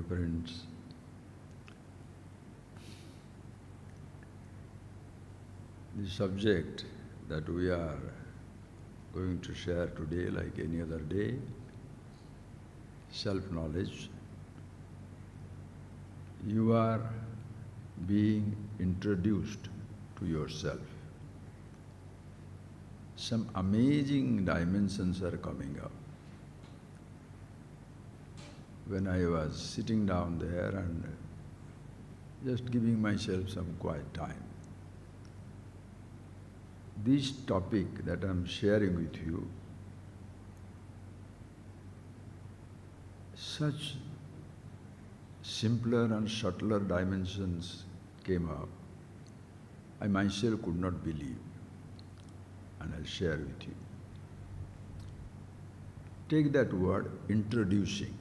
friends. The subject that we are going to share today, like any other day, self-knowledge. You are being introduced to yourself. Some amazing dimensions are coming up. When I was sitting down there and just giving myself some quiet time, this topic that I am sharing with you, such simpler and subtler dimensions came up, I myself could not believe, and I'll share with you. Take that word, introducing.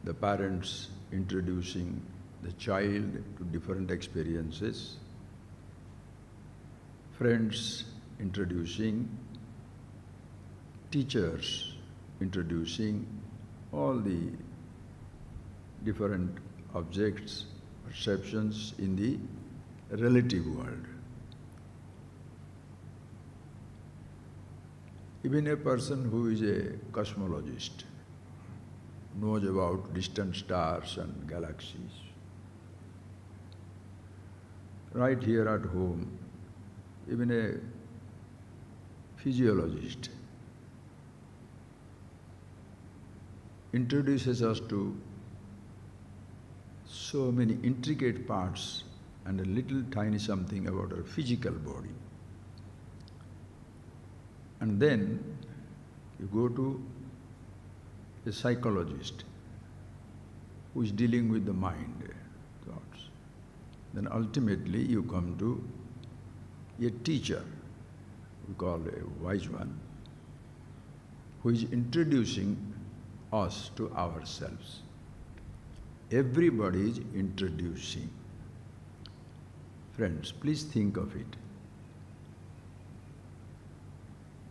The parents introducing the child to different experiences, friends introducing, teachers introducing all the different objects, perceptions in the relative world. Even a person who is a cosmologist knows about distant stars and galaxies. Right here at home, even a physiologist introduces us to so many intricate parts and a little tiny something about our physical body. And then you go to a psychologist who is dealing with the mind, thoughts. Then ultimately you come to a teacher, we call a wise one, who is introducing us to ourselves. Everybody is introducing. Friends, please think of it.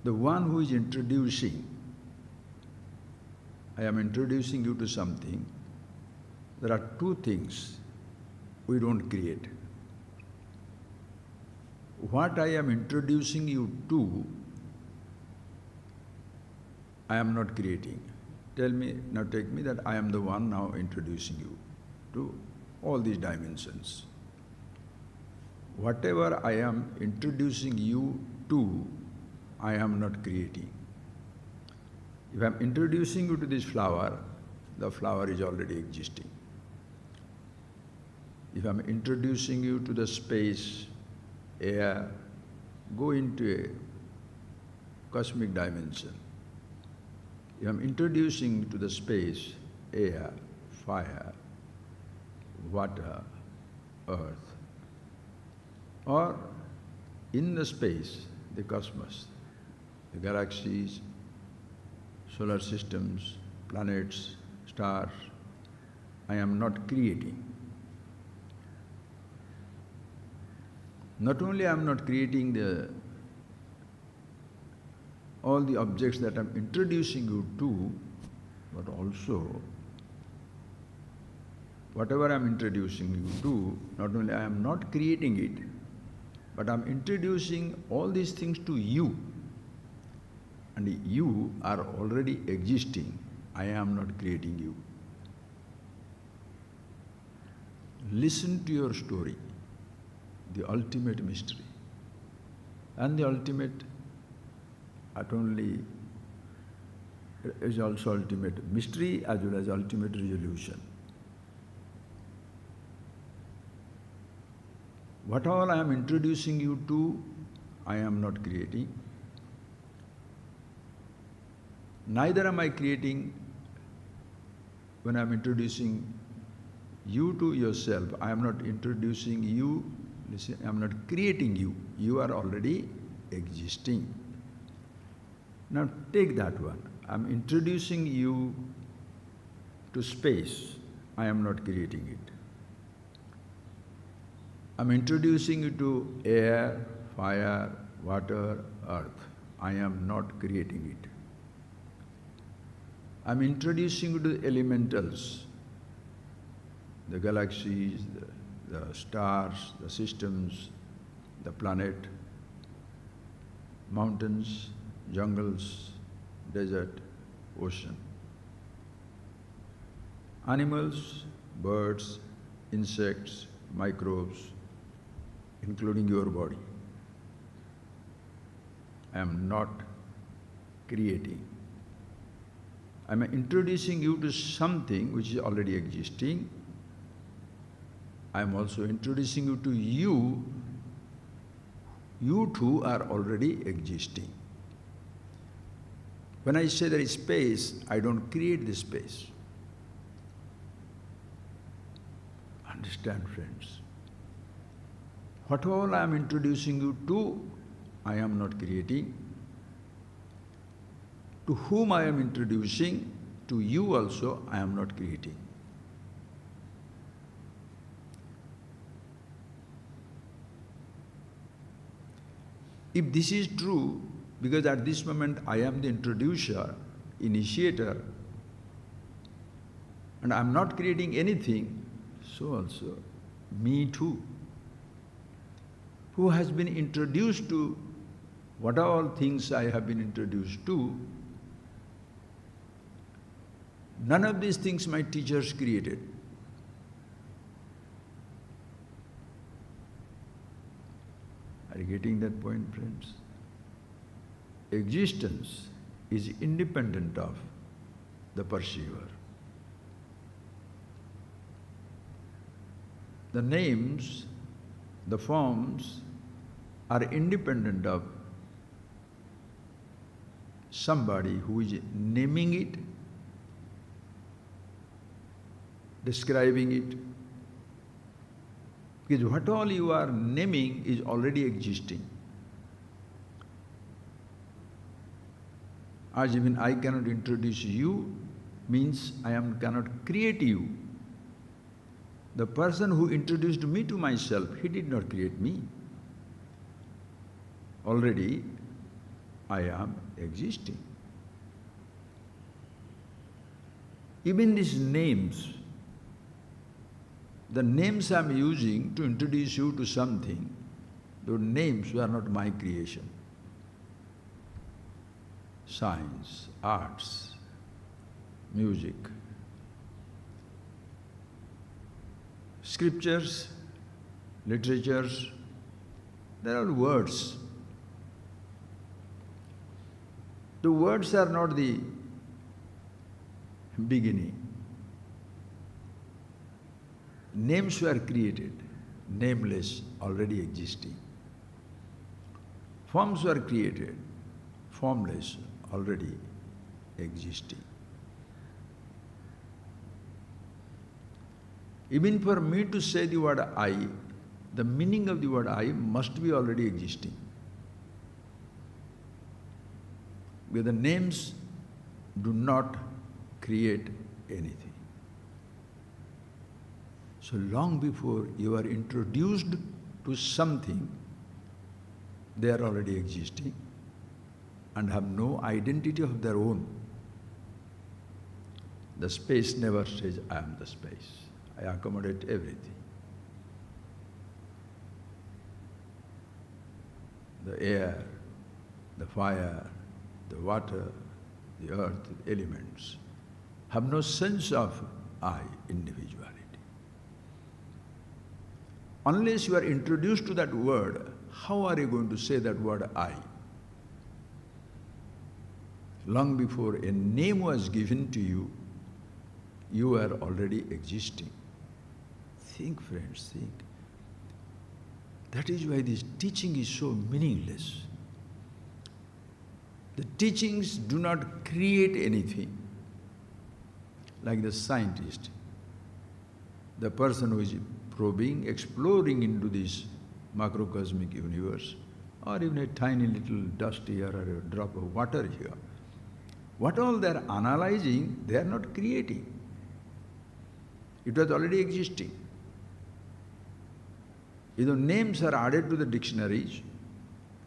The one who is introducing, I am introducing you to something. There are two things we don't create. What I am introducing you to, I am not creating. Tell me, now take me that I am the one now introducing you to all these dimensions. Whatever I am introducing you to, I am not creating. If I am introducing you to this flower, the flower is already existing. If I am introducing you to the space, air, go into a cosmic dimension. If I am introducing you to the space, air, fire, water, earth, or in the space, the cosmos, the galaxies, solar systems, planets, stars, I am not creating. Not only I am not creating all the objects that I am introducing you to, but also whatever I am introducing you to, not only I am not creating it, but I am introducing all these things to you. And you are already existing. I am not creating you. Listen to your story, the ultimate mystery. And the ultimate is also ultimate mystery as well as ultimate resolution. What all I am introducing you to, I am not creating. Neither am I creating when I am introducing you to yourself. I am not introducing you, listen, I am not creating you. You are already existing. Now take that one. I am introducing you to space. I am not creating it. I am introducing you to air, fire, water, earth. I am not creating it. I'm introducing you to the elementals, the galaxies, the stars, the systems, the planet, mountains, jungles, desert, ocean. Animals, birds, insects, microbes, including your body. I am not creating. I am introducing you to something which is already existing. I am also introducing you to you. You too are already existing. When I say there is space, I don't create the space. Understand, friends? What all I am introducing you to, I am not creating. To whom I am introducing, to you also, I am not creating. If this is true, because at this moment I am the introducer, initiator, and I am not creating anything, so also me too, who has been introduced to what are all things I have been introduced to. None of these things my teachers created. Are you getting that point, friends? Existence is independent of the perceiver. The names, the forms are independent of somebody who is naming it, describing it. Because what all you are naming is already existing. As even I cannot introduce you, means cannot create you. The person who introduced me to myself, he did not create me. Already I am existing. Even these names, the names I am using to introduce you to something, those names were not my creation. Science, arts, music, scriptures, literatures, they are all words. The words are not the beginning. Names were created, nameless, already existing. Forms were created, formless, already existing. Even for me to say the word I, the meaning of the word I must be already existing. Because the names do not create anything. So long before you are introduced to something, they are already existing and have no identity of their own. The space never says, I am the space. I accommodate everything. The air, the fire, the water, the earth, the elements have no sense of I, individuality. Unless you are introduced to that word, how are you going to say that word I? Long before a name was given to you, you were already existing. Think, friends, think. That is why this teaching is so meaningless. The teachings do not create anything. Like the scientist, the person who is probing, exploring into this macrocosmic universe, or even a tiny little dust here or a drop of water here. What all they are analyzing, they are not creating. It was already existing. If the names are added to the dictionaries,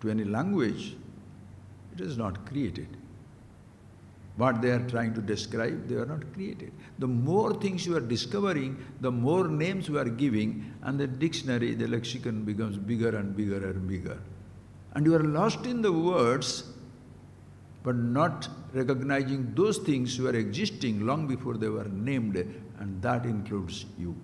to any language, it is not created. What they are trying to describe, they are not created. The more things you are discovering, the more names you are giving, and the dictionary, the lexicon becomes bigger and bigger and bigger. And you are lost in the words, but not recognizing those things who are existing long before they were named, and that includes you.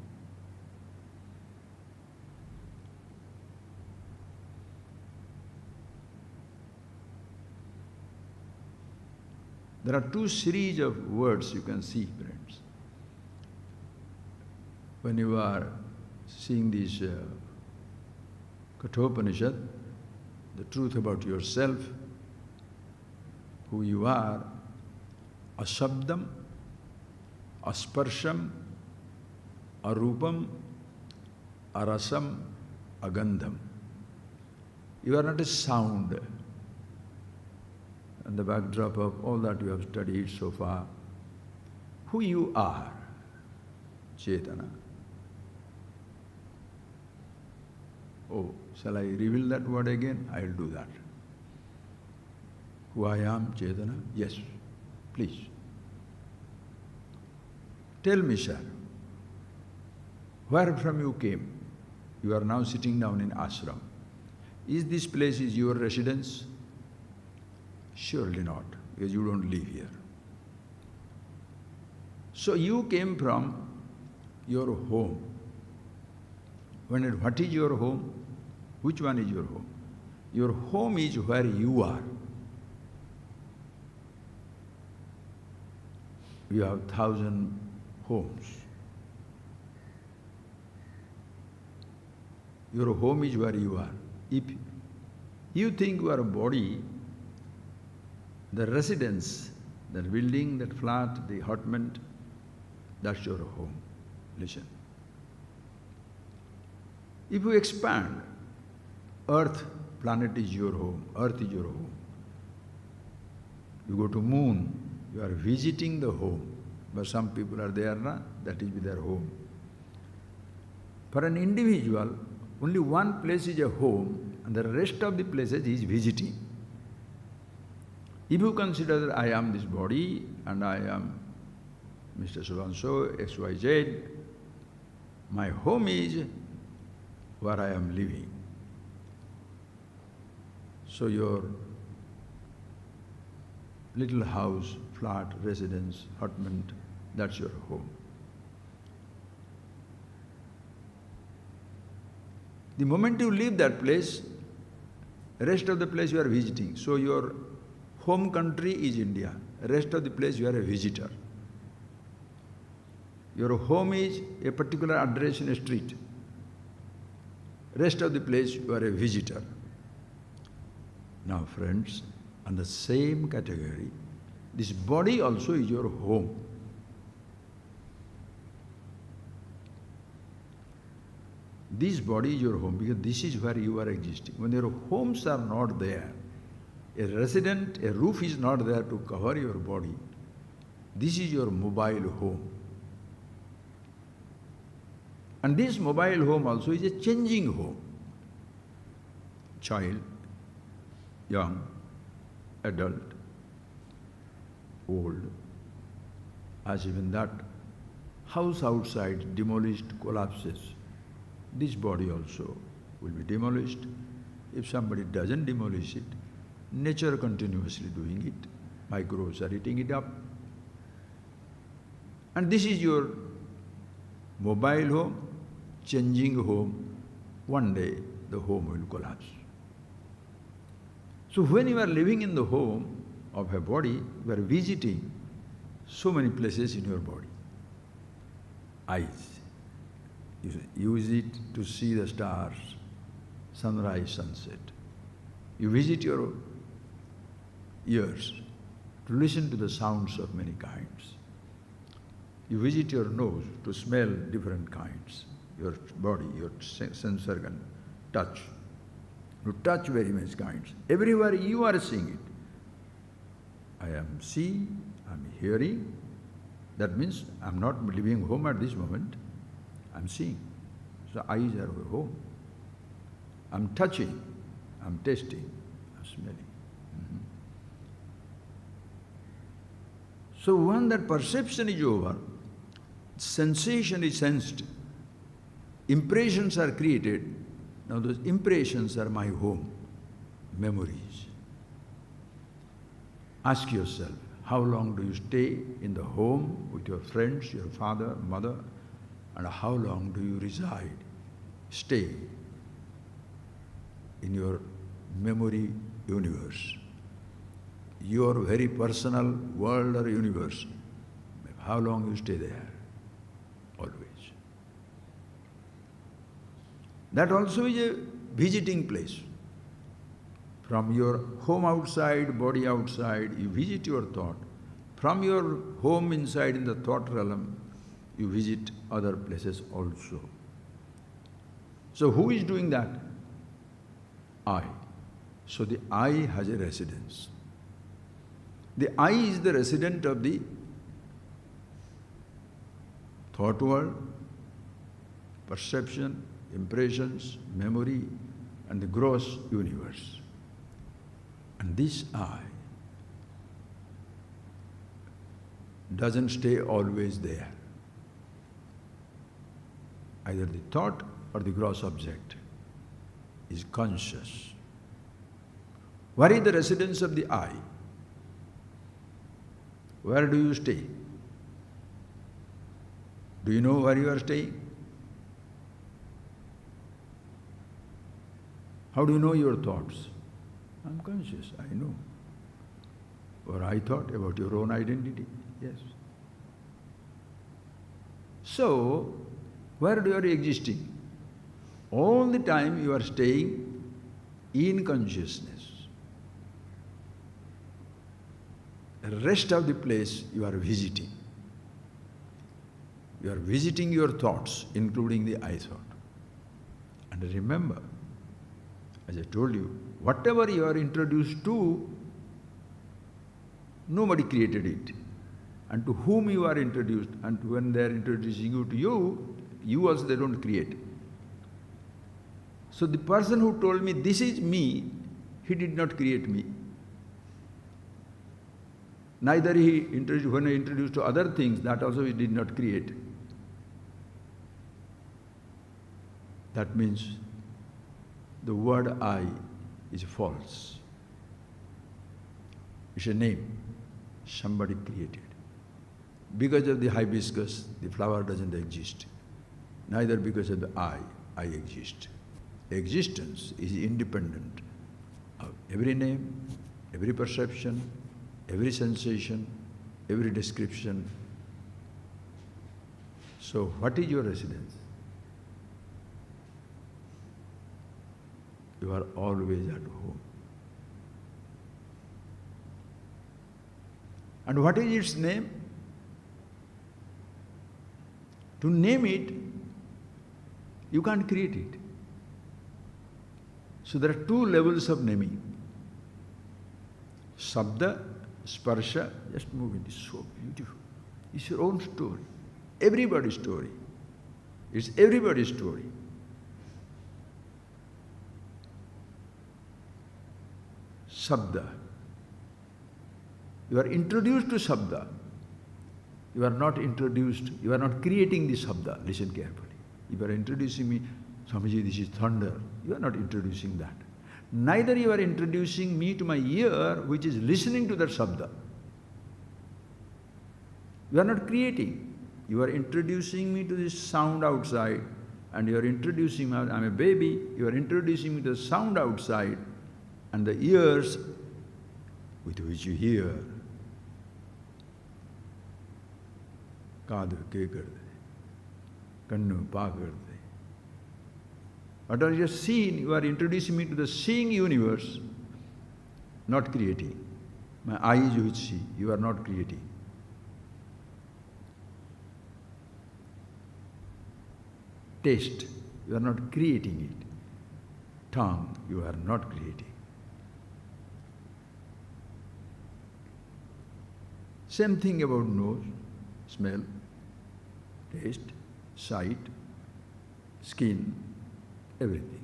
There are two series of words you can see, friends. When you are seeing this Kathopanishad, the truth about yourself, who you are, ashabdam, asparsham, arupam, arasam, agandham. You are not a sound. And the backdrop of all that you have studied so far, who you are, Chetana. Oh, shall I reveal that word again? I'll do that. Who I am, Chetana? Yes, please. Tell me, sir, where from you came? You are now sitting down in ashram. Is this place your residence? Surely not, because you don't live here. So you came from your home. What is your home? Which one is your home? Your home is where you are. You have 1,000 homes. Your home is where you are. If you think you are a body, the residence, that building, that flat, the apartment, that's your home. Listen. If you expand, Earth, planet is your home, Earth is your home. You go to moon, you are visiting the home. But some people are there, that is their home. For an individual, only one place is a home, and the rest of the places is visiting. If you consider that I am this body, and I am Mr. So-and-so, XYZ, my home is where I am living. So your little house, flat, residence, apartment, that's your home. The moment you leave that place, rest of the place you are visiting. So your home country is India. Rest of the place you are a visitor. Your home is a particular address in a street. Rest of the place you are a visitor. Now friends, on the same category, this body also is your home. This body is your home because this is where you are existing. When your homes are not there, a resident, a roof is not there to cover your body, this is your mobile home. And this mobile home also is a changing home. Child, young, adult, old, as even that house outside demolished collapses, this body also will be demolished. If somebody doesn't demolish it, nature continuously doing it, microbes are eating it up. And this is your mobile home, changing home. One day the home will collapse. So when you are living in the home of a body, you are visiting so many places in your body. Eyes, you use it to see the stars, sunrise, sunset. You visit your ears to listen to the sounds of many kinds. You visit your nose to smell different kinds. Your body, your sense organ, touch. You touch very many kinds. Everywhere you are seeing it. I am seeing, I am hearing. That means I am not living home at this moment. I am seeing. So eyes are home. I am touching, I am tasting, I am smelling. So when that perception is over, sensation is sensed, impressions are created. Now those impressions are my home, memories. Ask yourself, how long do you stay in the home with your friends, your father, mother, and how long do you reside, stay in your memory universe, your very personal world or universe? How long you stay there? Always. That also is a visiting place. From your home outside, body outside, you visit your thought. From your home inside in the thought realm, you visit other places also. So who is doing that? I. So the I has a residence. The I is the resident of the thought world, perception, impressions, memory, and the gross universe. And this I doesn't stay always there. Either the thought or the gross object is conscious. Where is the residence of the I? Where do you stay? Do you know where you are staying? How do you know your thoughts? I'm conscious, I know. Or I thought about your own identity, yes. So, where do you are existing? All the time you are staying in consciousness. The rest of the place you are visiting. You are visiting your thoughts, including the I thought. And remember, as I told you, whatever you are introduced to, nobody created it. And to whom you are introduced, and when they are introducing you to you also they don't create. So the person who told me, this is me, he did not create me. Neither he introduced, when I introduced to other things, that also he did not create. That means the word I is false. It's a name somebody created. Because of the hibiscus, the flower doesn't exist. Neither because of the I exist. Existence is independent of every name, every perception, every sensation, every description. So what is your residence? You are always at home. And what is its name? To name it, you can't create it. So there are two levels of naming. Sabda, Sparsha, just move it, it's so beautiful. It's your own story. Everybody's story. It's everybody's story. Sabda. You are introduced to Sabda. You are not introduced, you are not creating the Sabda. Listen carefully. If you are introducing me, Swamiji, this is thunder, you are not introducing that. Neither you are introducing me to my ear, which is listening to that Sabda. You are not creating. You are introducing me to this sound outside, and you are introducing me, I'm a baby, you are introducing me to the sound outside, and the ears with which you hear. Kaadu ke karde, kannu pa karde. What are you seeing? You are introducing me to the seeing universe, not creating. My eyes which see, you are not creating. Taste, you are not creating it. Tongue, you are not creating. Same thing about nose, smell, taste, sight, skin, everything.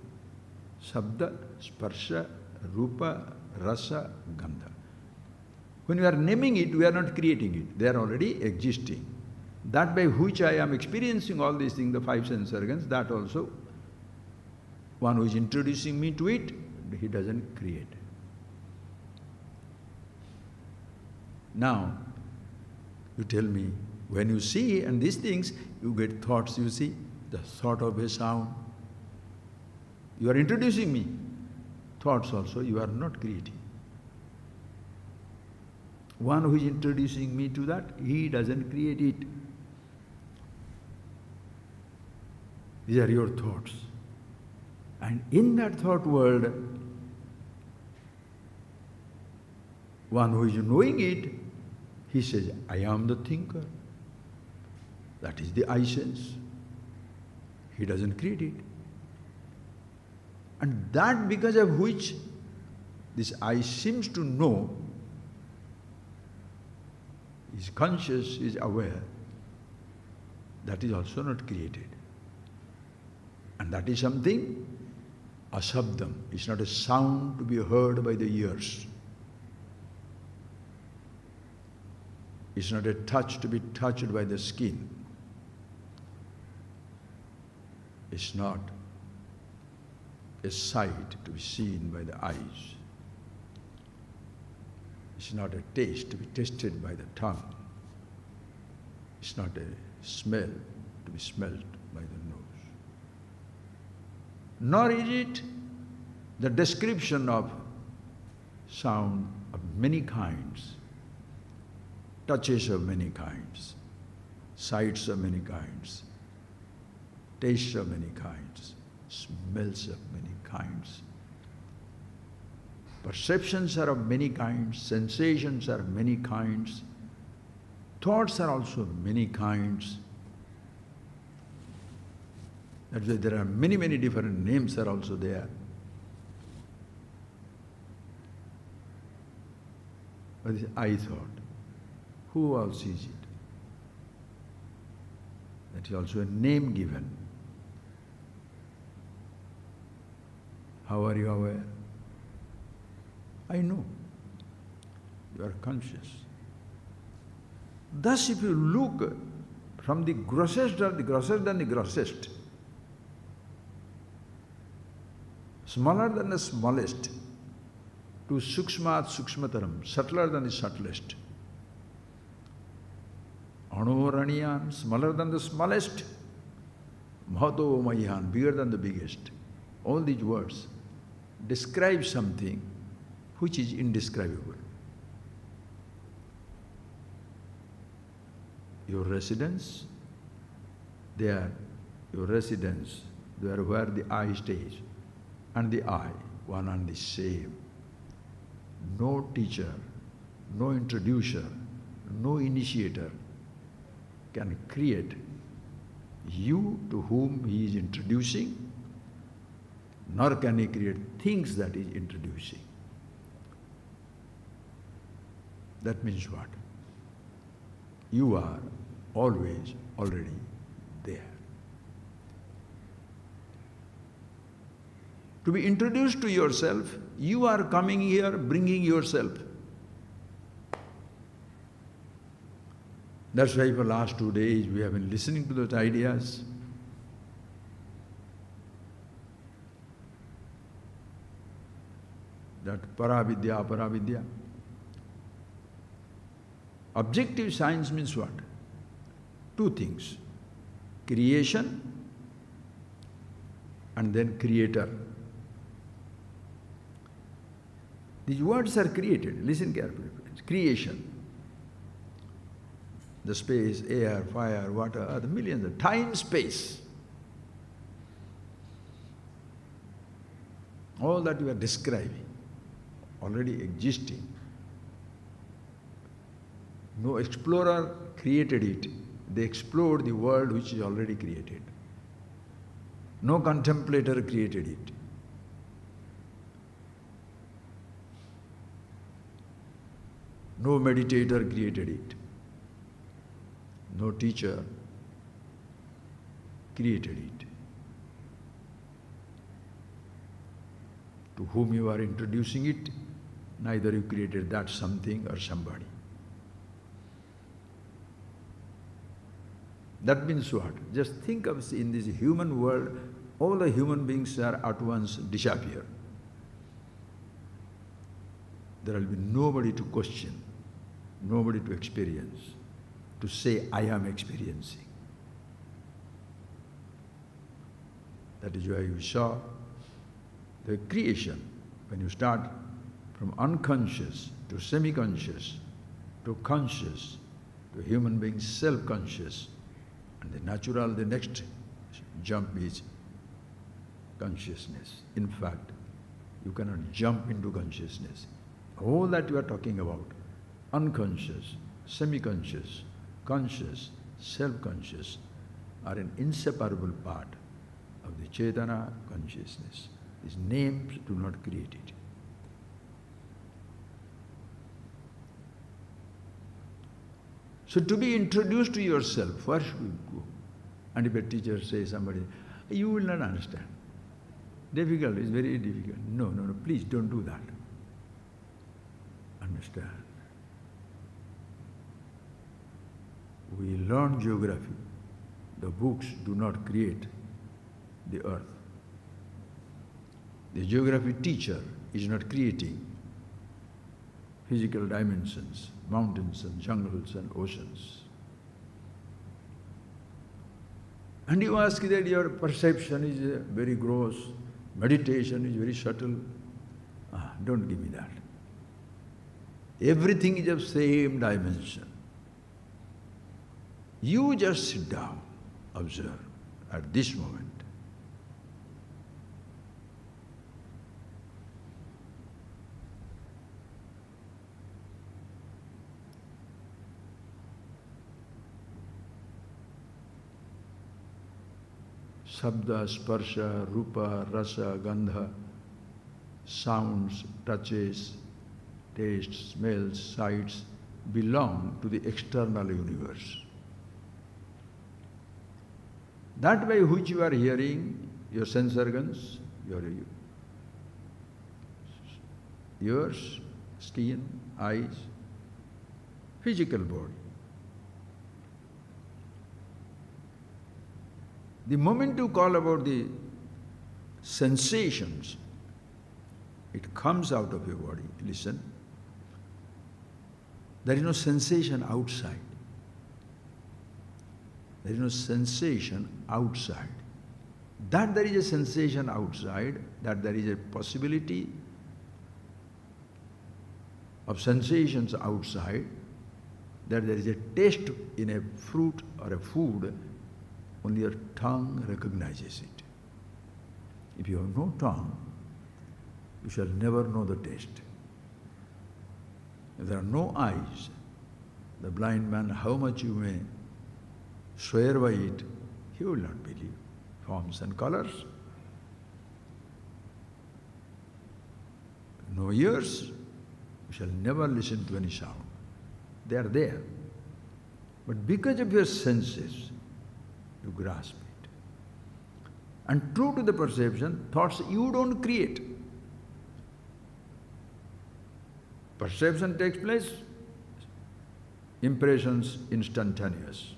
Sabda, Sparsha, Rupa, Rasa, Gandha. When we are naming it, we are not creating it. They are already existing. That by which I am experiencing all these things, the five sense organs, that also, one who is introducing me to it, he doesn't create. Now, you tell me, when you see and these things, you get thoughts, you see, the thought of a sound. You are introducing me. Thoughts also, you are not creating. One who is introducing me to that, he doesn't create it. These are your thoughts. And in that thought world, one who is knowing it, he says, I am the thinker. That is the I sense. He doesn't create it. And that because of which this I seems to know, is conscious, is aware, that is also not created. And that is something, asabdam. It's not a sound to be heard by the ears. It's not a touch to be touched by the skin. It's not a sight to be seen by the eyes. It's not a taste to be tasted by the tongue. It's not a smell to be smelled by the nose. Nor is it the description of sound of many kinds, touches of many kinds, sights of many kinds, tastes of many kinds, smells of many kinds. Perceptions are of many kinds, sensations are of many kinds, thoughts are also of many kinds. That's why there are many, many different names are also there. But this I thought, who all sees it? That is also a name given. How are you aware? I know. You are conscious. Thus, if you look from the grossest or the grossest than the grossest, smaller than the smallest, to sukshmat sukshmataram, subtler than the subtlest, anoraniyan, smaller than the smallest, mahato mayan, bigger than the biggest. All these words describe something which is indescribable. Your residence, they are your residence, they are where the I stays, and the I, one and the same. No teacher, no introducer, no initiator can create you to whom he is introducing, nor can he create things that he is introducing. That means what? You are always already there. To be introduced to yourself, you are coming here bringing yourself. That's why for the last 2 days we have been listening to those ideas. That paravidya, aparavidya. Objective science means what? Two things. Creation and then creator. These words are created. Listen carefully. Creation. The space, air, fire, water, the millions of time, space. All that you are describing, already existing. No explorer created it. They explored the world which is already created. No contemplator created it. No meditator created it. No teacher created it. To whom you are introducing it, neither you created that something or somebody. That means what? Just think of, in this human world, all the human beings are at once disappear. There will be nobody to question, nobody to experience, to say, I am experiencing. That is why you saw the creation, when you start from unconscious to semi-conscious to conscious to human being self-conscious, and the next jump is consciousness. In fact, you cannot jump into consciousness. All that you are talking about, unconscious, semi-conscious, conscious, self-conscious, are an inseparable part of the Chetana consciousness. These names do not create it. So to be introduced to yourself, where should you go? And if a teacher says somebody, you will not understand. Difficult, it's very difficult. No, please don't do that. Understand. We learn geography. The books do not create the earth. The geography teacher is not creating physical dimensions, mountains and jungles and oceans. And you ask that your perception is very gross, meditation is very subtle. Don't give me that. Everything is of same dimension. You just sit down, observe at this moment. Sabda, sparsha, rupa, rasa, gandha, sounds, touches, tastes, smells, sights belong to the external universe. That by which you are hearing, your sense organs, your ears, skin, eyes, physical body. The moment you call about the sensations, it comes out of your body. Listen. There is no sensation outside. There is no sensation outside. That there is a sensation outside, that there is a possibility of sensations outside, that there is a taste in a fruit or a food, only your tongue recognizes it. If you have no tongue, you shall never know the taste. If there are no eyes, the blind man, how much you may swear by it, he will not believe. Forms and colors. No ears, you shall never listen to any sound. They are there. But because of your senses, you grasp it. And true to the perception, thoughts you don't create. Perception takes place, impressions instantaneous.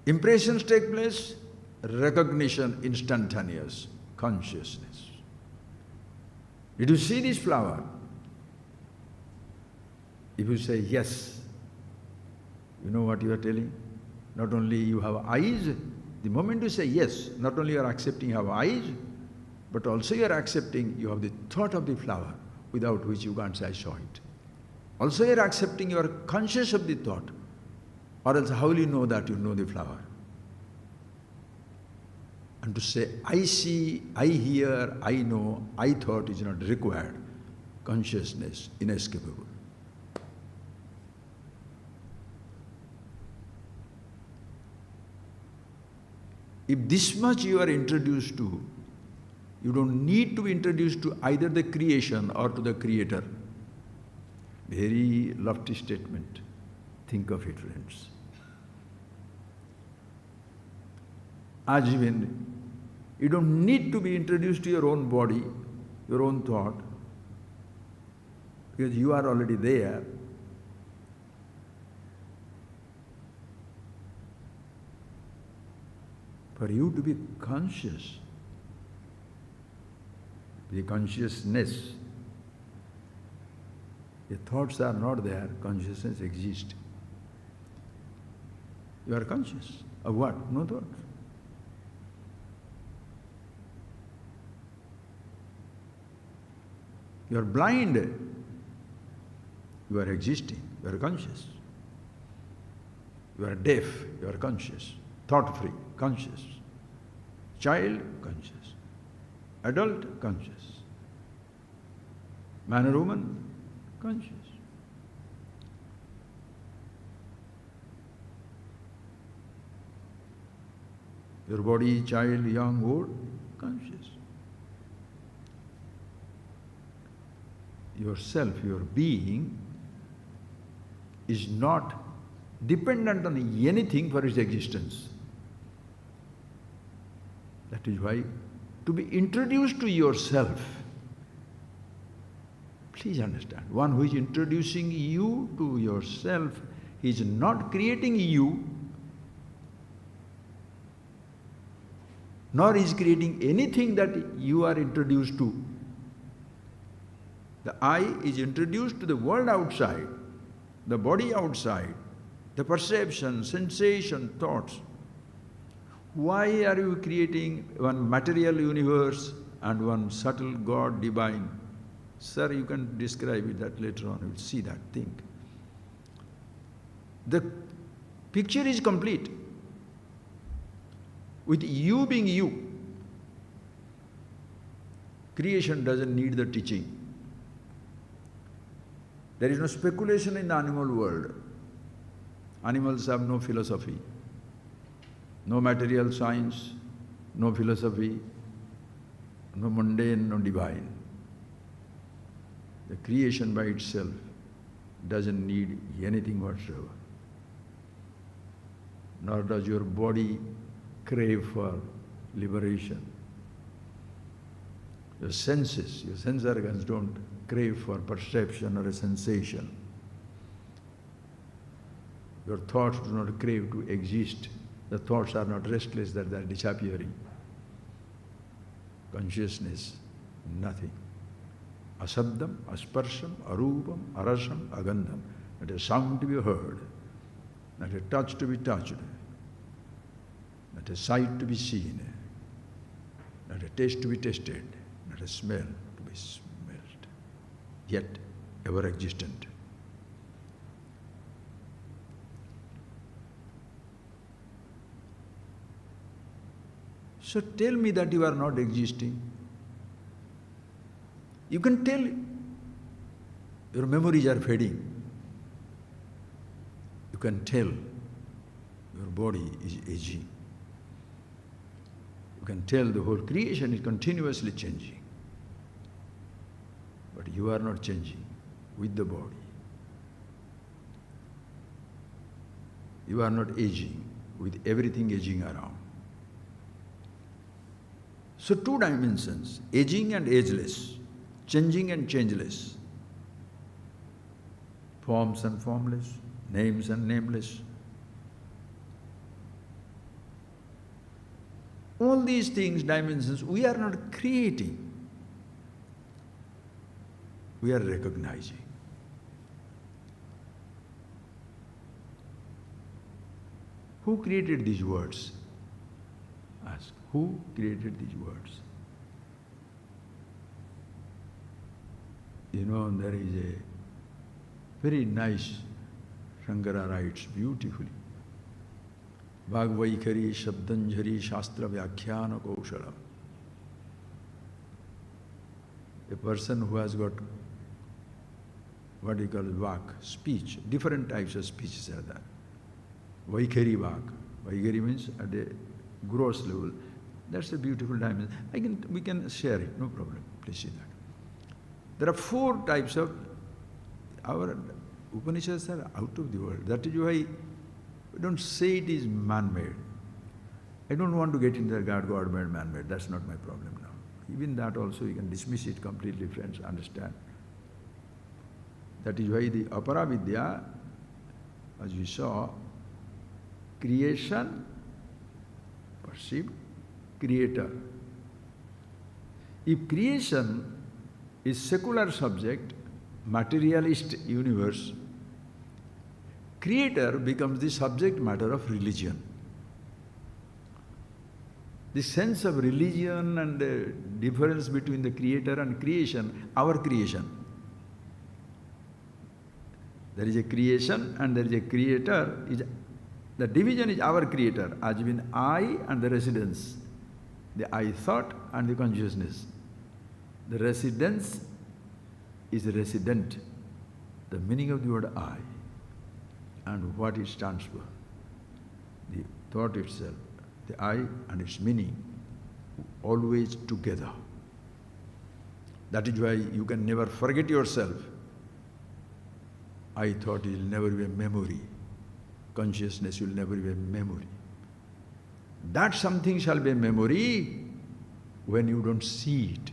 Impressions take place, recognition instantaneous, consciousness. Did you see this flower? If you say yes, you know what you are telling? Not only you have eyes, the moment you say yes, not only you are accepting you have eyes, but also you are accepting you have the thought of the flower, without which you can't say I saw it. Also you are accepting you are conscious of the thought, or else how will you know that you know the flower? And to say I see, I hear, I know, I thought is not required. Consciousness, inescapable. If this much you are introduced to, you don't need to be introduced to either the creation or to the creator. Very lofty statement. Think of it, friends.., आज even, You don't need to be introduced to your own body, your own thought, because you are already there. For you to be conscious, the consciousness, the thoughts are not there, consciousness exists. You are conscious of what? No thoughts. You are blind. You are existing. You are conscious. You are deaf. You are conscious. Thought-free, conscious. Child, conscious. Adult, conscious. Man or woman, conscious. Your body, child, young, old, conscious. Yourself, your being, is not dependent on anything for its existence. That is why to be introduced to yourself, please understand, one who is introducing you to yourself is not creating you, nor is creating anything that you are introduced to. The I is introduced to the world outside, the body outside, the perception, sensation, thoughts. Why are you creating one material universe and one subtle God divine? Sir, you can describe it that later on, you will see that thing. The picture is complete. With you being you, creation doesn't need the teaching. There is no speculation in the animal world. Animals have no philosophy, no material science, no philosophy, no mundane, no divine. The creation by itself doesn't need anything whatsoever. Nor does your body crave for liberation. Your senses, your sense organs don't crave for perception or a sensation. Your thoughts do not crave to exist. The thoughts are not restless, that they are disappearing. Consciousness, nothing. Asabdam, asparsham, arupam, arasam, agandham. Not a sound to be heard, not a touch to be touched, not a sight to be seen, not a taste to be tasted, not a smell to be smelled, yet ever existent. So tell me that you are not existing. You can tell your memories are fading. You can tell your body is aging. You can tell the whole creation is continuously changing. But you are not changing with the body. You are not aging with everything aging around. So two dimensions, aging and ageless, changing and changeless, forms and formless, names and nameless. All these things, dimensions, we are not creating. We are recognizing. Who created these words? Ask, who created these words? You know, there is a very nice, Shankara writes beautifully, Bhagavaikari Shabdanjari Shastra Vyakhyana Kaushalam. A person who has got what you call vak, speech, different types of speeches are there. Vaikari vak. Vaikari means at a gross level. That's a beautiful dimension. We can share it, no problem. Please see that. There are 4 types of, our Upanishads are out of the world. That is why we don't say it is man-made. I don't want to get into the God-made, man-made. That's not my problem now. Even that also you can dismiss it completely, friends, understand. That is why the Aparavidya, as we saw, creation, perceived, creator. If creation is secular subject, materialist universe, creator becomes the subject matter of religion. The sense of religion and the difference between the creator and creation, our creation. There is a creation and there is a creator. The division is our creator, as in I and the residence. The I thought and the consciousness. The residence is resident. The meaning of the word I and what it stands for. The thought itself, the I and its meaning, always together. That is why you can never forget yourself. I thought it will never be a memory. Consciousness will never be a memory. That something shall be a memory when you don't see it.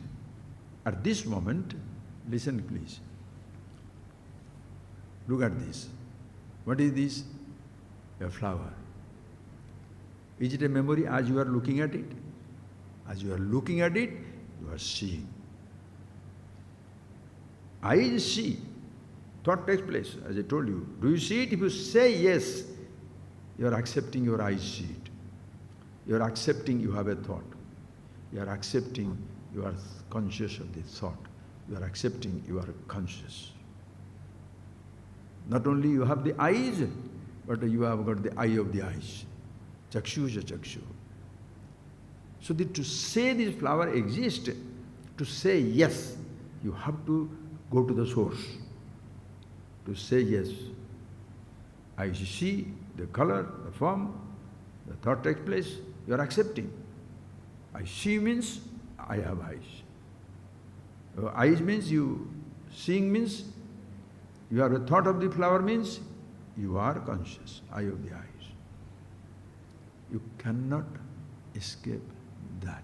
At this moment, listen please. Look at this. What is this? A flower. Is it a memory as you are looking at it? As you are looking at it, you are seeing. Eyes see. Thought takes place, as I told you. Do you see it? If you say yes, you are accepting your eyes see it. You are accepting you have a thought. You are accepting you are conscious of the thought. You are accepting you are conscious. Not only you have the eyes, but you have got the eye of the eyes. Chakshuja chakshu. So to say this flower exists, to say yes, you have to go to the source. To say yes, I see the color, the form, the thought takes place, you are accepting. I see means I have eyes. Eyes means you, seeing means you have a thought of the flower means you are conscious, eye of the eyes. You cannot escape that.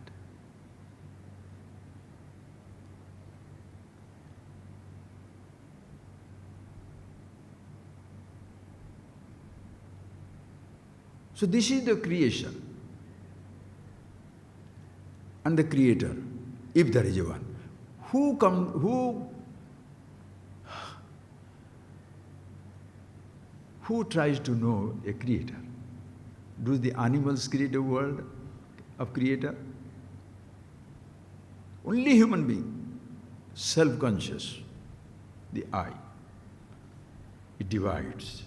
So this is the creation and the creator, if there is a one. Who tries to know a creator? Do the animals create a world of creator? Only human being, self-conscious, the I. It divides.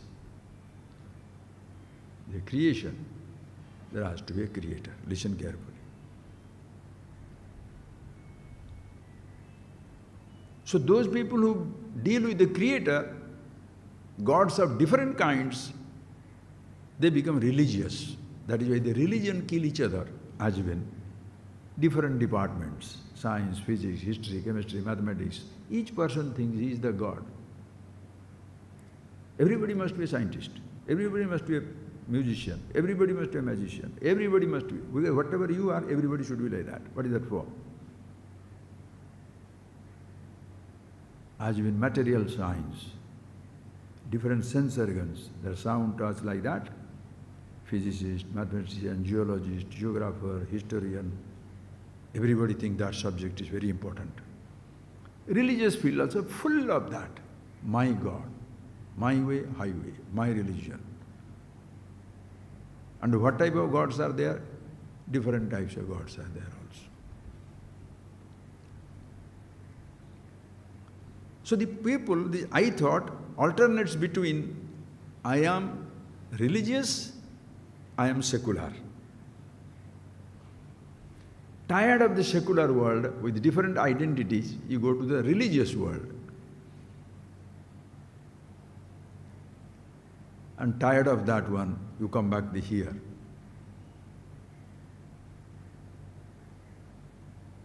The creation, there has to be a creator. Listen carefully. So those people who deal with the creator, gods of different kinds, they become religious. That is why the religion kill each other, as when different departments, science, physics, history, chemistry, mathematics, each person thinks he is the god. Everybody must be a scientist. Everybody must be a musician. Everybody must be a magician. Everybody must be. Whatever you are, everybody should be like that. What is that for? As in material science, different sense organs, their sound, touch, like that. Physicist, mathematician, geologist, geographer, historian, everybody thinks that subject is very important. Religious field also full of that. My God, my way, highway, my religion. And what type of gods are there? Different types of gods are there also. So the people, I thought, alternates between I am religious, I am secular. Tired of the secular world with different identities, you go to the religious world. And tired of that one, you come back here.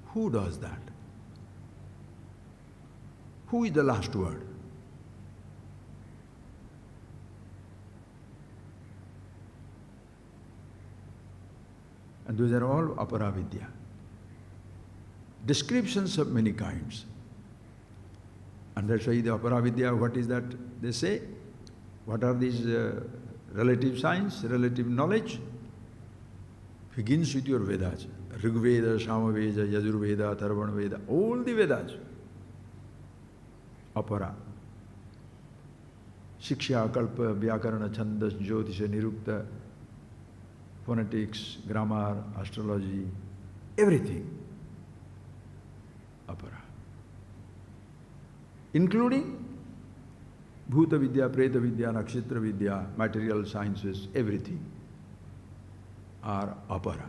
Who does that? Who is the last word? And those are all aparavidya. Descriptions of many kinds. And that's why the aparavidya, what is that they say? What are these relative science, relative knowledge? Begins with your Vedas. Rig Veda, Shama Veda, Yajur Veda, Tharvana Veda, all the Vedas. Apara. Shiksha, Kalpa, Vyakarana, Chandas, Jyotisha, Nirukta, phonetics, grammar, astrology, everything. Apara. Including Bhuta Vidya, Preta Vidya, Nakshatra Vidya, material sciences, everything are apara,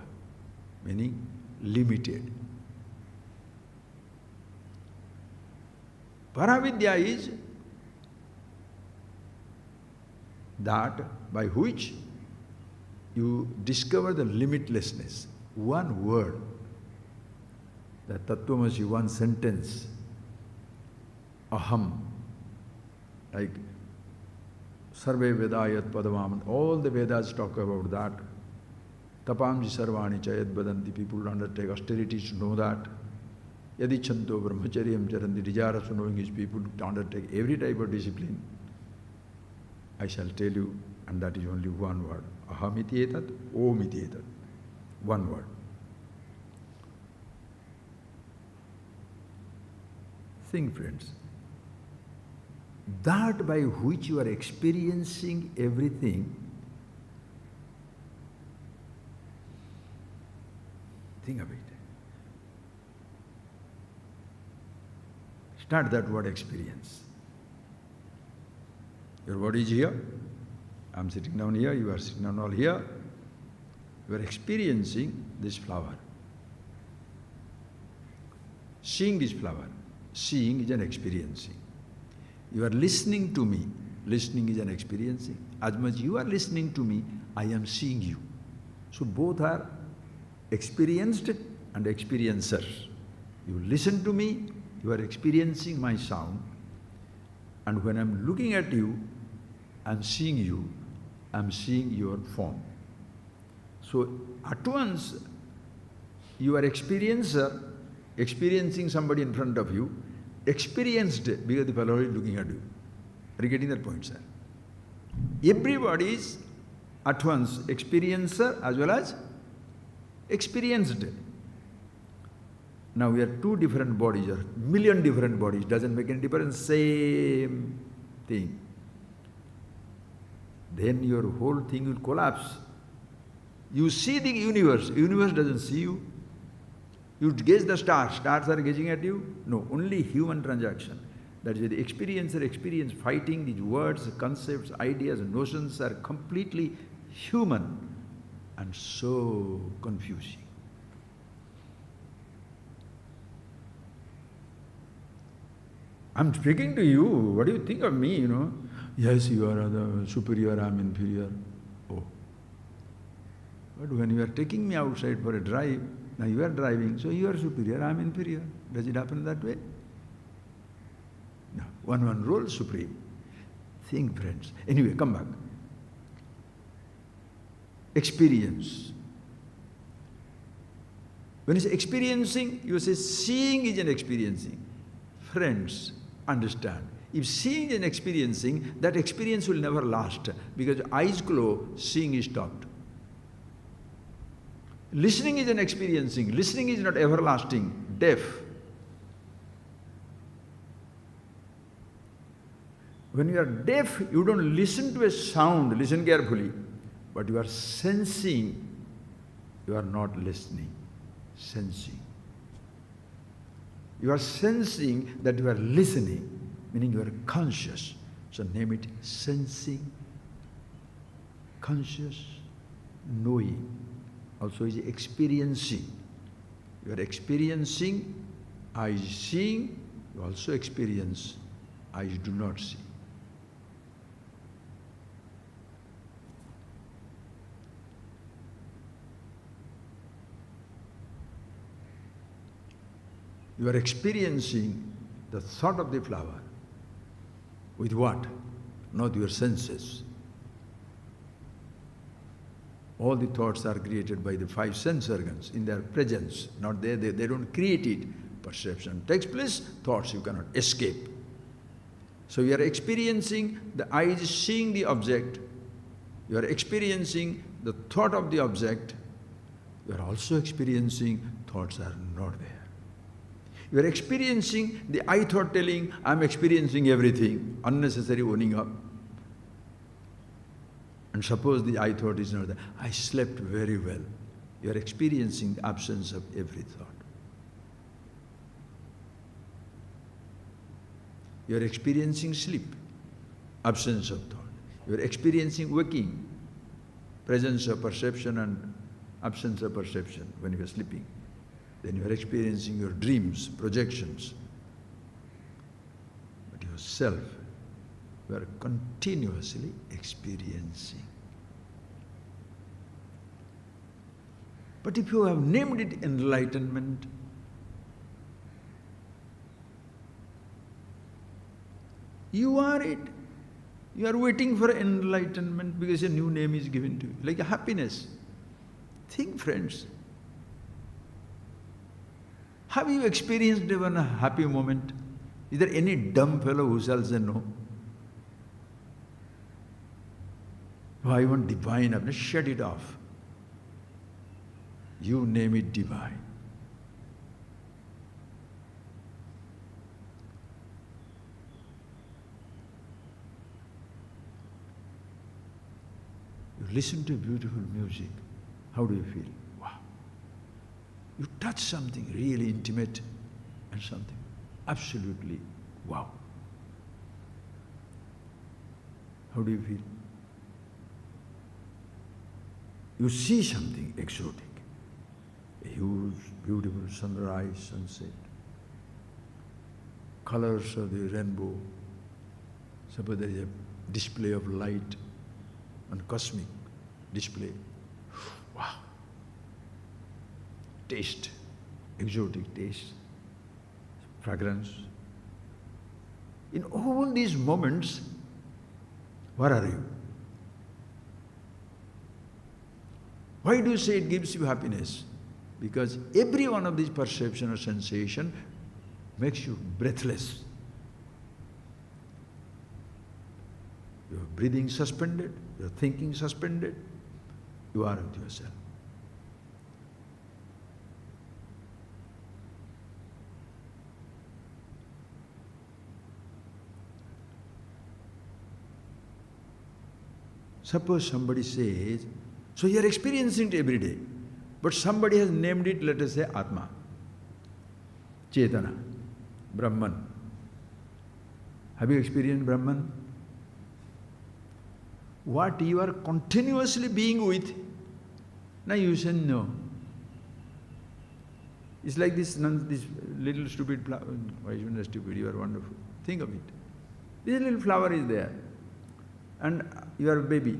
meaning limited. Paravidya is that by which you discover the limitlessness. One word, the Tattvamasi, one sentence, aham, like Sarve Vedayat Padamam, all the Vedas talk about that. Tapamji Sarvani Chayat Badanti, people undertake austerities to know that. Yadi Chanto Brahmacharyam Charanti, desirous of knowing his people to undertake every type of discipline. I shall tell you, and that is only one word. Ahamiti etat, omiti etat. One word. Think, friends. That by which you are experiencing everything, think of it. Start that word experience. Your body is here. I am sitting down here. You are sitting down all here. You are experiencing this flower. Seeing this flower. Seeing is an experiencing. You are listening to me. Listening is an experiencing. As much you are listening to me, I am seeing you. So both are experienced and experiencer. You listen to me, you are experiencing my sound. And when I am looking at you, I am seeing you, I am seeing your form. So at once, you are experiencer, experiencing somebody in front of you, experienced because the fellow is looking at you. Are you getting that point, sir? Everybody is at once experiencer as well as experienced. Now we are two different bodies, or million different bodies, doesn't make any difference, same thing. Then your whole thing will collapse. You see the universe, universe doesn't see you. You gaze the stars, stars are gazing at you. No, only human transaction. That is the experiencer experience fighting, these words, concepts, ideas, notions are completely human and so confusing. I'm speaking to you, what do you think of me, Yes, you are the superior, I'm inferior. Oh. But when you are taking me outside for a drive, now you are driving, so you are superior, I am inferior. Does it happen that way? No. One rule, supreme. Think, friends. Anyway, come back. Experience. When you say experiencing, you say seeing is an experiencing. Friends, understand. If seeing is an experiencing, that experience will never last because eyes close, seeing is stopped. Listening is an experiencing. Listening is not everlasting. Deaf. When you are deaf, you don't listen to a sound, listen carefully, but you are sensing, you are not listening, sensing. You are sensing that you are listening, meaning you are conscious. So name it sensing, conscious, knowing. Also is experiencing. You are experiencing, eyes seeing, you also experience, eyes do not see. You are experiencing the thought of the flower. With what? Not your senses. All the thoughts are created by the five sense organs in their presence, not there. They don't create it. Perception takes place, thoughts you cannot escape. So you are experiencing, the eye is seeing the object, you are experiencing the thought of the object, you are also experiencing thoughts are not there. You are experiencing the I thought telling, I am experiencing everything, unnecessary owning up. And suppose the I thought is not there, I slept very well. You are experiencing the absence of every thought. You are experiencing sleep, absence of thought. You are experiencing waking, presence of perception and absence of perception when you are sleeping. Then you are experiencing your dreams, projections. But yourself, you are continuously experiencing. But if you have named it enlightenment, you are it. You are waiting for enlightenment because a new name is given to you, like a happiness. Think, friends. Have you experienced even a happy moment? Is there any dumb fellow who shall say no? Oh, I want divine happiness. Shut it off. You name it divine. You listen to beautiful music. How do you feel? Wow. You touch something really intimate and something absolutely wow. How do you feel? You see something exotic, a huge, beautiful sunrise, sunset, colors of the rainbow. Suppose there is a display of light and cosmic display. Wow. Taste, exotic taste, fragrance. In all these moments, where are you? Why do you say it gives you happiness? Because every one of these perception or sensation makes you breathless. Your breathing suspended, your thinking suspended, you are with yourself. Suppose somebody says, so you are experiencing it every day, but somebody has named it, let us say, Atma, Chetana, Brahman. Have you experienced Brahman? What you are continuously being with, now you say no. It's like this little stupid flower. Why isn't it stupid? You are wonderful. Think of it. This little flower is there, and you are a baby.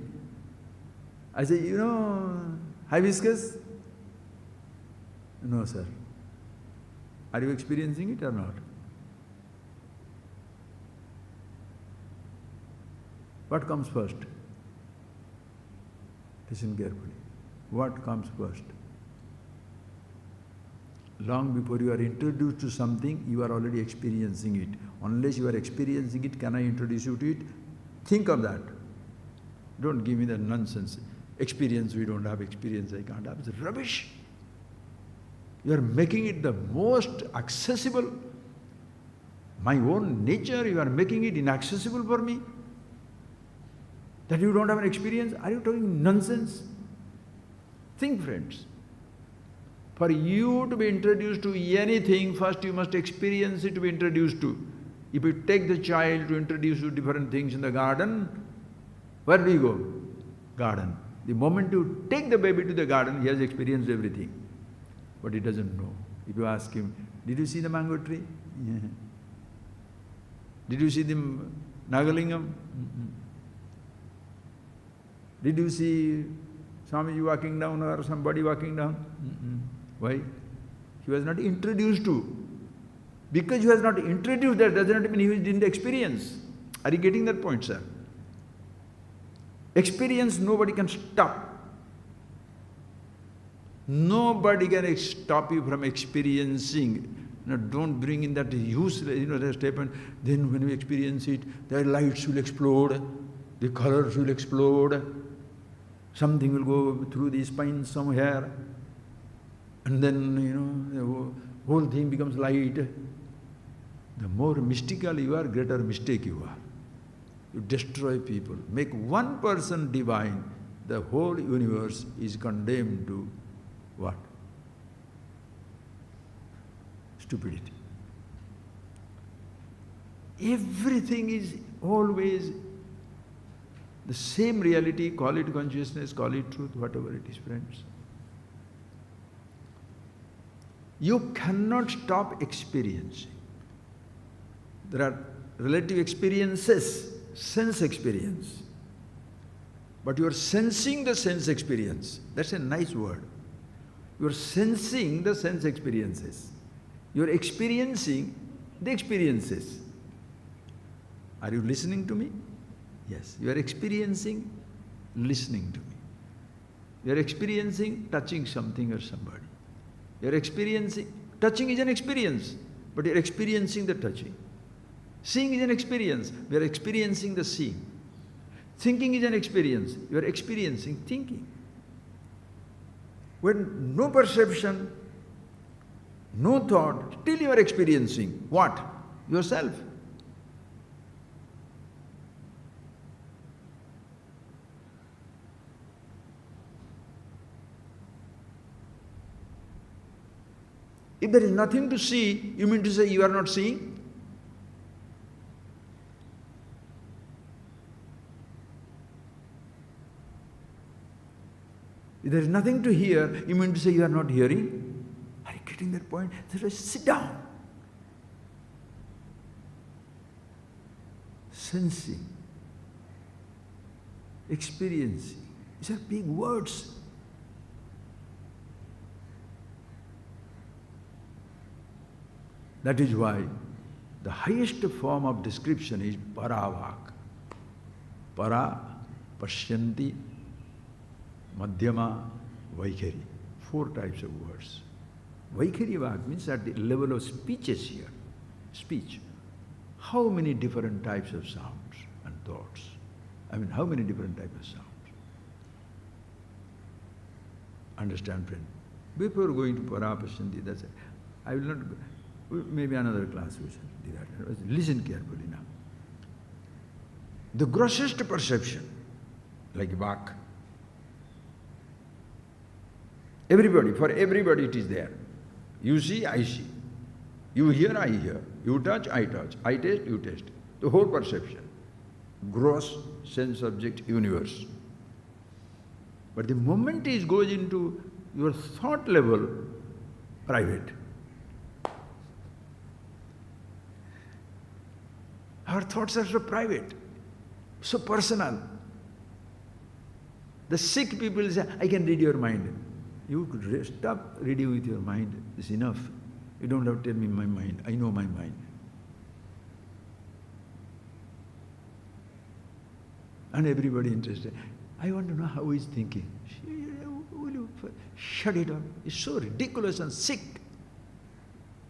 I say, you know, hibiscus? No, sir. Are you experiencing it or not? What comes first? Listen carefully. What comes first? Long before you are introduced to something, you are already experiencing it. Unless you are experiencing it, can I introduce you to it? Think of that. Don't give me that nonsense. Experience, we don't have experience, I can't have. It's rubbish. You are making it the most accessible. My own nature, you are making it inaccessible for me. That you don't have an experience? Are you talking nonsense? Think, friends. For you to be introduced to anything, first you must experience it to be introduced to. If you take the child to introduce you to different things in the garden, where do you go? Garden. The moment you take the baby to the garden, he has experienced everything. But he doesn't know. If you ask him, did you see the mango tree? Yeah. Did you see the Nagalingam? Did you see Swami walking down or somebody walking down? Why? He was not introduced to. Because he was not introduced, that doesn't mean he didn't experience. Are you getting that point, sir? Experience nobody can stop. Nobody can stop you from experiencing. Don't bring in that useless, that statement. Then when we experience it, the lights will explode, the colors will explode, something will go through the spine somewhere, and then, the whole thing becomes light. The more mystical you are, greater mistake you are. You destroy people. Make one person divine, the whole universe is condemned to what? Stupidity. Everything is always the same reality, call it consciousness, call it truth, whatever it is, friends. You cannot stop experiencing. There are relative experiences, sense experience. But you are sensing the sense experience. That's a nice word. You are sensing the sense experiences. You are experiencing the experiences. Are you listening to me? Yes. You are experiencing listening to me. You are experiencing touching something or somebody. You are experiencing, touching is an experience, but you are experiencing the touching. Seeing is an experience, we are experiencing the seeing. Thinking is an experience, you are experiencing thinking. When no perception, no thought, still you are experiencing what? Yourself. If there is nothing to see, you mean to say you are not seeing? If there is nothing to hear, you mean to say you are not hearing? Are you getting that point? So sit down. Sensing, experiencing. These are big words. That is why the highest form of description is paravak. Para, pashyanti, madhyama, vaikhari. 4 types of words. Vaikhari vak means at the level of speeches here. Speech. How many different types of sounds and thoughts? I mean, how many different types of sounds? Understand, friend? Before going to para, pashyanti, that's it. I will not... Maybe another class we shall do that. Listen carefully now. The grossest perception, like vak, everybody, for everybody it is there. You see, I see. You hear, I hear. You touch, I touch. I taste, you taste. The whole perception. Gross sense object universe. But the moment it goes into your thought level, private. Our thoughts are so private, so personal. The sick people say, I can read your mind. You could stop reading with your mind. It's enough. You don't have to tell me my mind. I know my mind. And everybody interested. I want to know how he's thinking. Will you shut it up? It's so ridiculous and sick.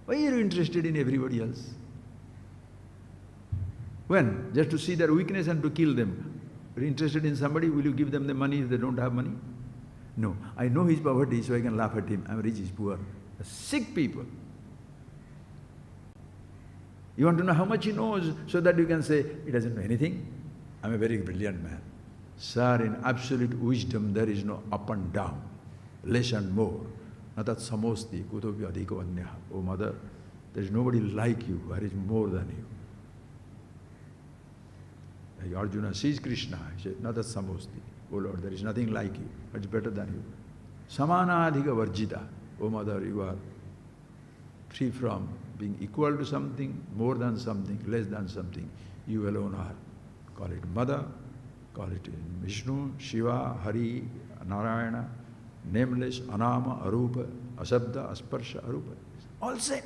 Why are you interested in everybody else? When? Just to see their weakness and to kill them. Are you interested in somebody? Will you give them the money if they don't have money? No. I know his poverty, so I can laugh at him. I'm rich, he's poor. Sick people. You want to know how much he knows so that you can say, he doesn't know anything? I'm a very brilliant man. Sir, in absolute wisdom, there is no up and down, less and more. Natat samosti kutopi adhiko anyaha. Oh mother, there is nobody like you who is more than you. Like Arjuna sees Krishna, he said, Natat samosti. Oh Lord, there is nothing like you, much better than you. Samanadhika varjita. Oh mother, you are free from being equal to something, more than something, less than something. You alone are. Call it mother, call it Vishnu, Shiva, Hari, Narayana, nameless, Anama, Arupa, Asabda, Asparsha, Arupa. All same.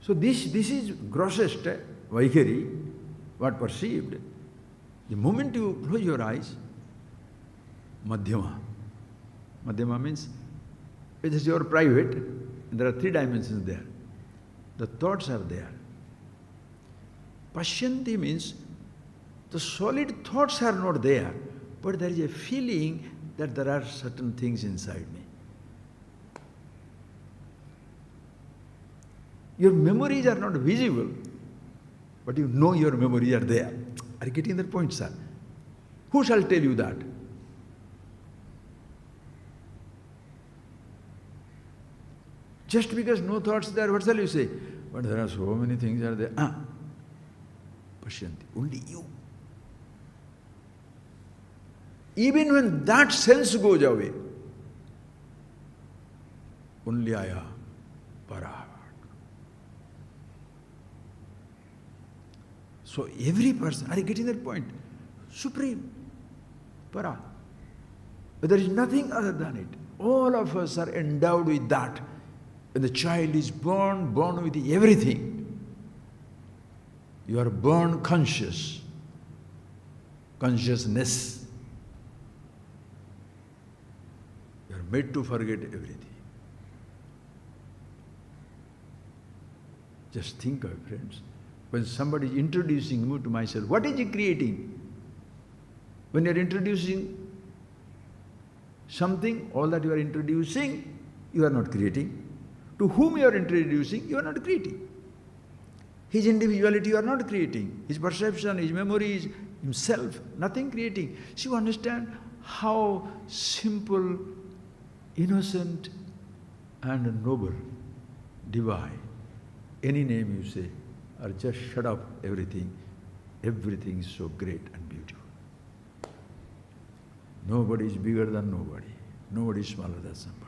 So this is grossest Vaikari, what perceived. The moment you close your eyes, Madhyama. Madhyama means it is your private, and there are 3 dimensions there. The thoughts are there. Pashyanti means the solid thoughts are not there, but there is a feeling that there are certain things inside me. Your memories are not visible, but you know your memories are there. Are you getting that point, sir? Who shall tell you that? Just because no thoughts there, what shall you say? But there are so many things are there. Pashyanti, only you. Even when that sense goes away, only Aya, Para. So every person, are you getting that point? Supreme, Para. But there is nothing other than it. All of us are endowed with that. When the child is born with everything. You are born consciousness. You are made to forget everything. Just think of it, friends. When somebody is introducing me to myself, what is he creating? When you are introducing something, all that you are introducing, you are not creating. To whom you are introducing, you are not creating. His individuality you are not creating. His perception, his memories, himself, nothing creating. So you understand how simple, innocent and noble, divine, any name you say, or just shut up everything. Everything is so great and beautiful. Nobody is bigger than nobody. Nobody is smaller than somebody.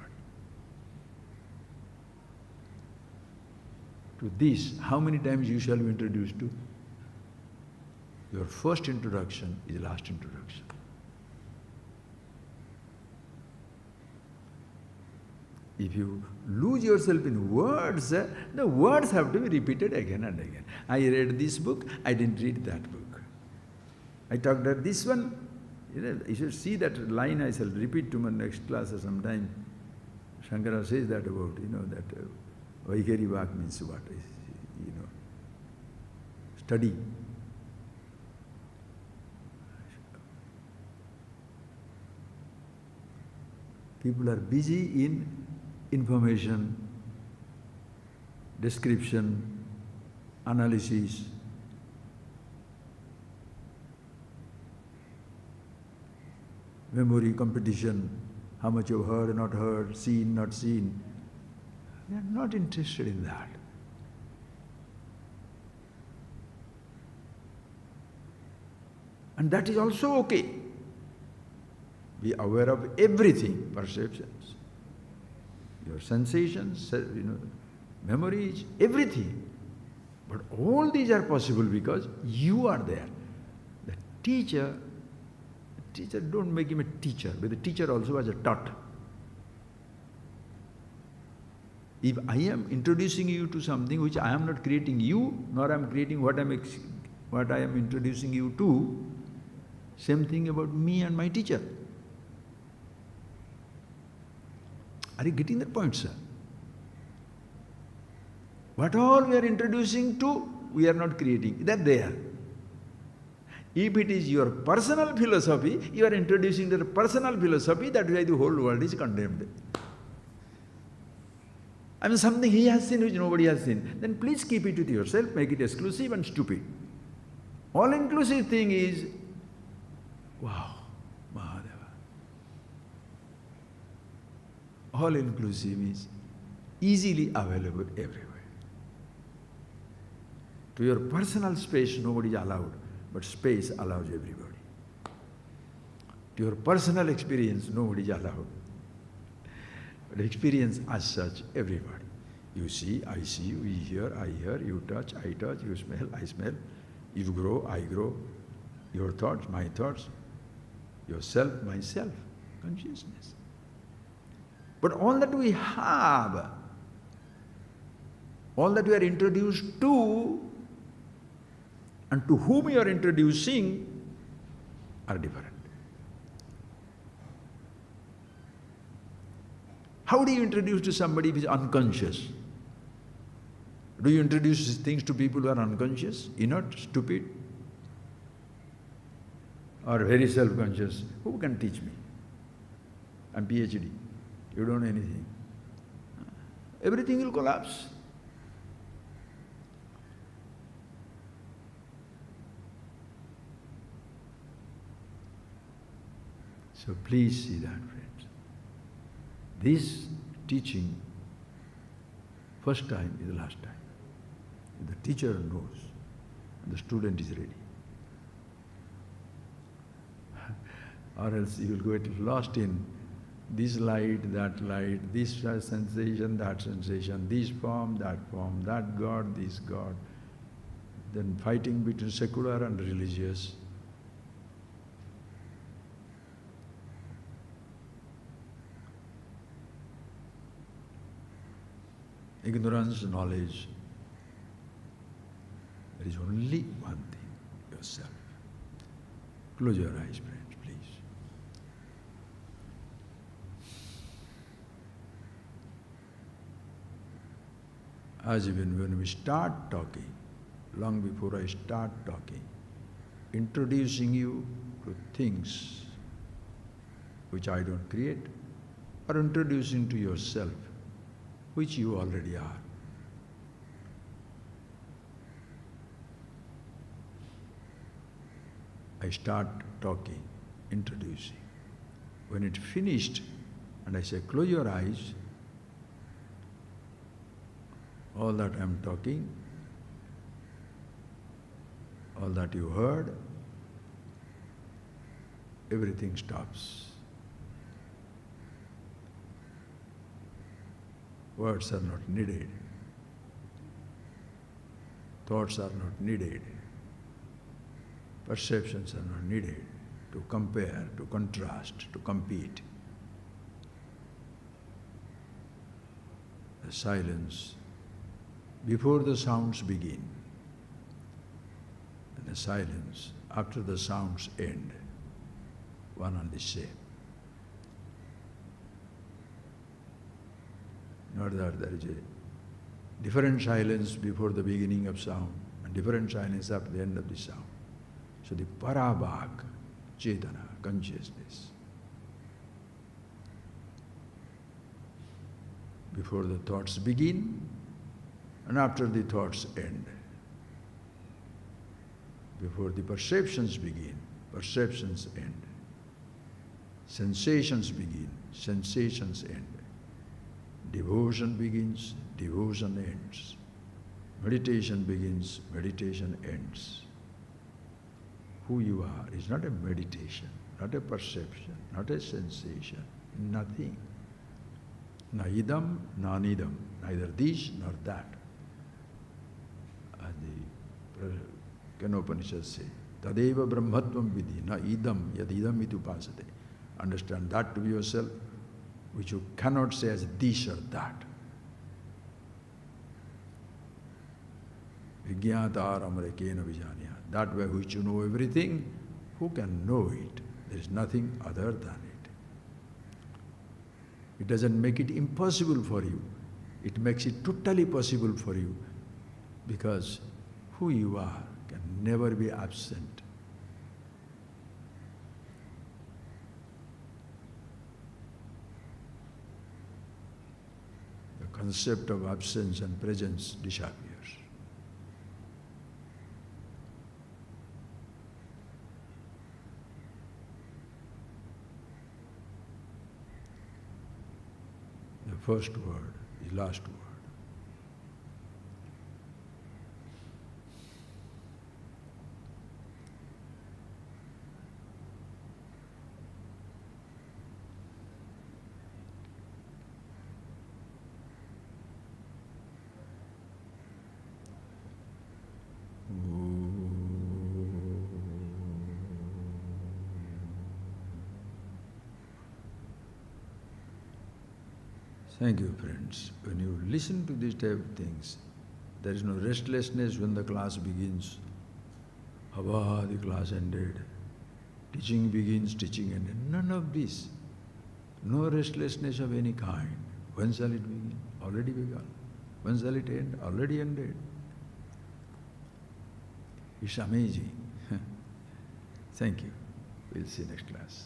To this, how many times you shall be introduced to? Your first introduction is the last introduction. If you lose yourself in words, the words have to be repeated again and again. I read this book, I didn't read that book. I talked about this one, you should see that line I shall repeat to my next class or sometime. Shankara says that about, that Vaikari Vak means what? Study. People are busy in information, description, analysis. Memory competition, how much you've heard, not heard, seen, not seen. We are not interested in that. And that is also okay. Be aware of everything, perceptions, your sensations, memories, everything. But all these are possible because you are there. The teacher, don't make him a teacher, but the teacher also has a taught. If I am introducing you to something which I am not creating you, nor I am creating what I am introducing you to, same thing about me and my teacher. Are you getting that point, sir? What all we are introducing to, we are not creating. That there. If it is your personal philosophy, you are introducing the personal philosophy, that is why the whole world is condemned. I mean, something he has seen which nobody has seen. Then please keep it with yourself, make it exclusive and stupid. All-inclusive thing is, wow, Mahadeva. All-inclusive is easily available everywhere. To your personal space, nobody is allowed, but space allows everybody. To your personal experience, nobody is allowed. But experience as such, everybody. You see, I see, you hear, I hear, you touch, I touch, you smell, I smell, you grow, I grow, your thoughts, my thoughts, yourself, myself, consciousness. But all that we have, All that you are introduced to and to whom you are introducing are different. How do you introduce to somebody who is unconscious? Do you introduce things to people who are unconscious, inert, stupid, or very self-conscious? Who can teach me? I'm PhD. You don't know anything. Everything will collapse. So please see that, friends. This teaching, first time is the last time. The teacher knows, and the student is ready. Or else you will get lost in this light, this sensation, that sensation, this form, that God, this God. Then fighting between secular and religious. Ignorance, knowledge. There is only one thing, yourself. Close your eyes, friends, please. As even when we start talking, long before I start talking, introducing you to things which I don't create, or introducing to yourself, which you already are. I start talking, introducing. When it finished, and I say, close your eyes, all that I'm talking, all that you heard, everything stops. Words are not needed. Thoughts are not needed. Perceptions are not needed to compare, to contrast, to compete. The silence before the sounds begin, and the silence after the sounds end, one and the same. Not that there is a different silence before the beginning of sound and different silence after the end of the sound. So the parabhag, chetana, consciousness, before the thoughts begin and after the thoughts end. Before the perceptions begin, perceptions end. Sensations begin, sensations end. Devotion begins, devotion ends. Meditation begins, meditation ends. Who you are is not a meditation, not a perception, not a sensation, nothing. Na idam, na nidam, neither this nor that. As the Upanishads say, tadeva brahmatvam vidhi, na idam, yad idam iti upasate. Understand that to be yourself, which you cannot say as this or that. Vijñātā ramrekena vijñāniyā. That way which you know everything, who can know it? There is nothing other than it. It doesn't make it impossible for you. It makes it totally possible for you, because who you are can never be absent. The concept of absence and presence disappears. The first word is last word. Thank you, friends. When you listen to these type of things, There is no restlessness when the class begins. Hava, the class ended. Teaching begins, teaching ended. None of this. No restlessness of any kind. When shall it begin? Already begun. When shall it end? Already ended. It's amazing. Thank you. We'll see next class.